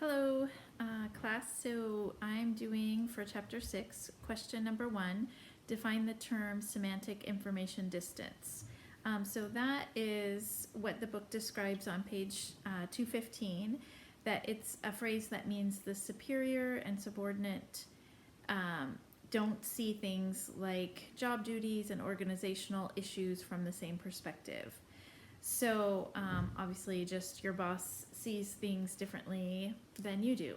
Hello, class. So I'm doing for chapter 6, question number 1, define the term semantic information distance. So that is what the book describes on page 215, that it's a phrase that means the superior and subordinate don't see things like job duties and organizational issues from the same perspective. So obviously, just your boss sees things differently than you do.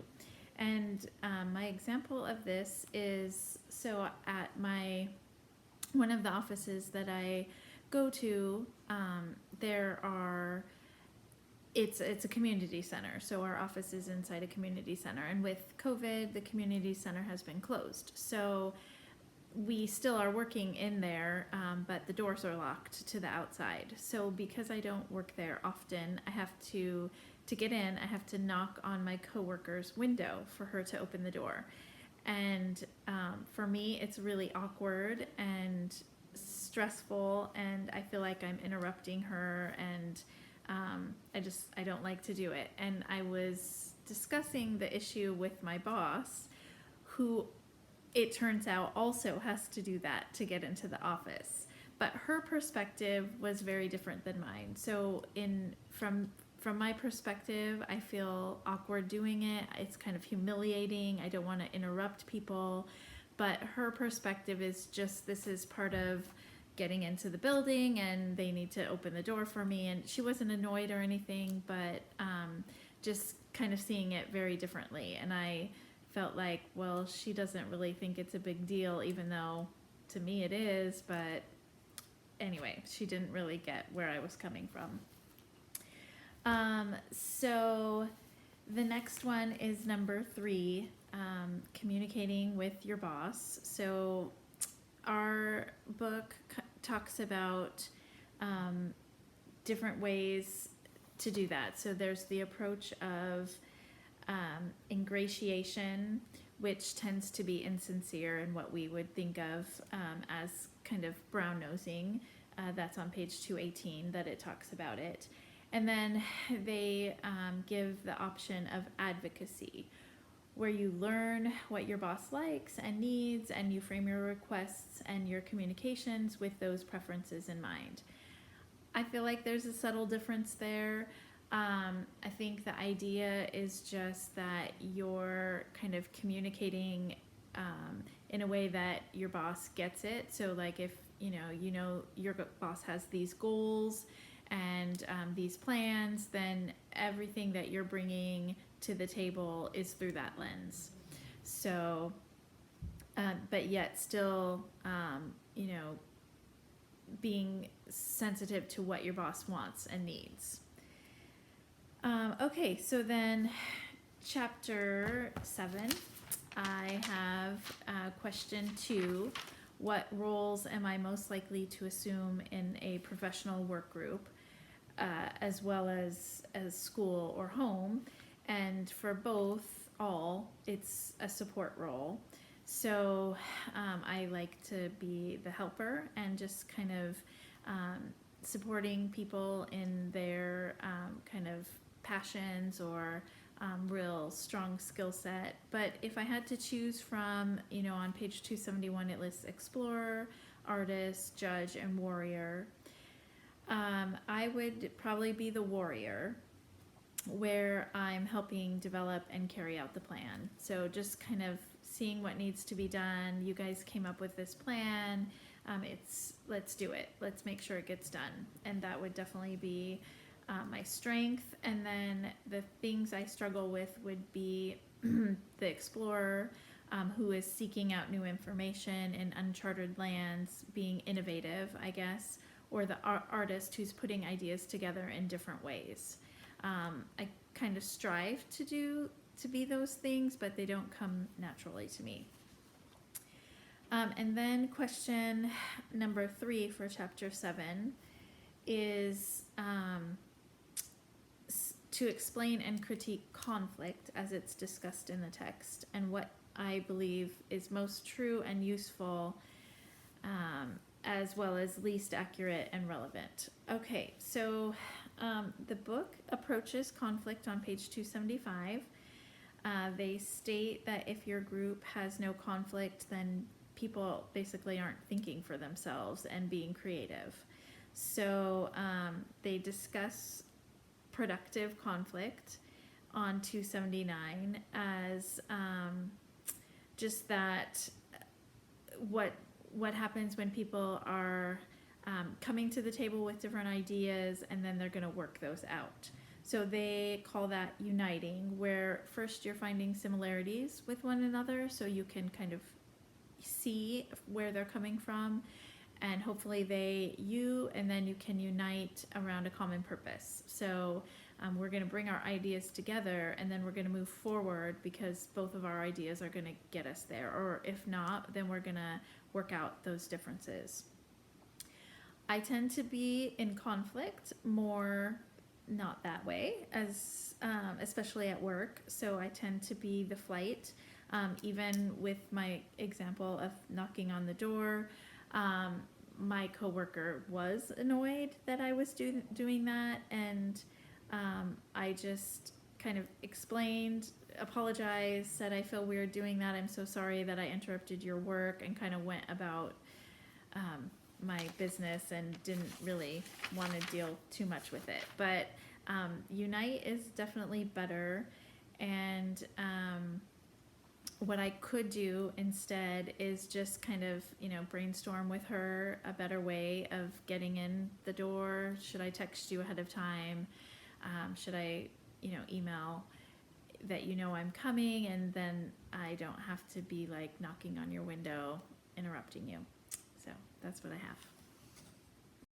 And my example of this is so at one of the offices that I go to, there are it's a community center. So our office is inside a community center, and with COVID, the community center has been closed. So we still are working in there, but the doors are locked to the outside. So because I don't work there often, I have to get in, I have to knock on my coworker's window for her to open the door. And for me, it's really awkward and stressful, and I feel like I'm interrupting her, and I don't like to do it. And I was discussing the issue with my boss, who it turns out also has to do that to get into the office. But her perspective was very different than mine. So from my perspective, I feel awkward doing it. It's kind of humiliating. I don't want to interrupt people. But her perspective is just, this is part of getting into the building and they need to open the door for me. And she wasn't annoyed or anything, but just kind of seeing it very differently. And I felt like, well, she doesn't really think it's a big deal, even though to me it is. But anyway, she didn't really get where I was coming from. So the next one is number 3, communicating with your boss. So our book talks about different ways to do that. So there's the approach of ingratiation, which tends to be insincere and what we would think of as kind of brown nosing. That's on page 218 that it talks about it. And then they give the option of advocacy, where you learn what your boss likes and needs, and you frame your requests and your communications with those preferences in mind. I feel like there's a subtle difference there. I think the idea is just that you're kind of communicating in a way that your boss gets it. So like if you know your boss has these goals and these plans, then everything that you're bringing to the table is through that lens. So, but yet still, being sensitive to what your boss wants and needs. Okay, so then chapter 7, I have question 2. What roles am I most likely to assume in a professional work group, as well as school or home? And for all, it's a support role. So I like to be the helper and just kind of supporting people in their kind of passions or real strong skill set. But if I had to choose from, on page 271 it lists explorer, artist, judge, and warrior. I would probably be the warrior, where I'm helping develop and carry out the plan. So just kind of seeing what needs to be done. You guys came up with this plan. Let's do it. Let's make sure it gets done. And that would definitely be my strength. And then the things I struggle with would be the explorer, who is seeking out new information in uncharted lands, being innovative, I guess, or the artist who's putting ideas together in different ways. I kind of strive to be those things, but they don't come naturally to me. And then question number 3 for chapter 7 is to explain and critique conflict as it's discussed in the text, and what I believe is most true and useful, as well as least accurate and relevant. Okay, so the book approaches conflict on page 275 They state that if your group has no conflict, then people basically aren't thinking for themselves and being creative. So they discuss productive conflict on 279 as just that what happens when people are coming to the table with different ideas and then they're going to work those out. So they call that uniting, where first you're finding similarities with one another so you can kind of see where they're coming from, and hopefully and then you can unite around a common purpose. So we're going to bring our ideas together and then we're going to move forward because both of our ideas are going to get us there, or if not, then we're going to work out those differences. I tend to be in conflict more not that way, as especially at work. So I tend to be the flight, even with my example of knocking on the door. My coworker was annoyed that I was doing that, and I just kind of explained, apologized, said I feel weird doing that. I'm so sorry that I interrupted your work, and kind of went about my business and didn't really want to deal too much with it. But unite is definitely better, and what I could do instead is just kind of, brainstorm with her a better way of getting in the door. Should I text you ahead of time? Should I, email that I'm coming, and then I don't have to be like knocking on your window, interrupting you. So that's what I have.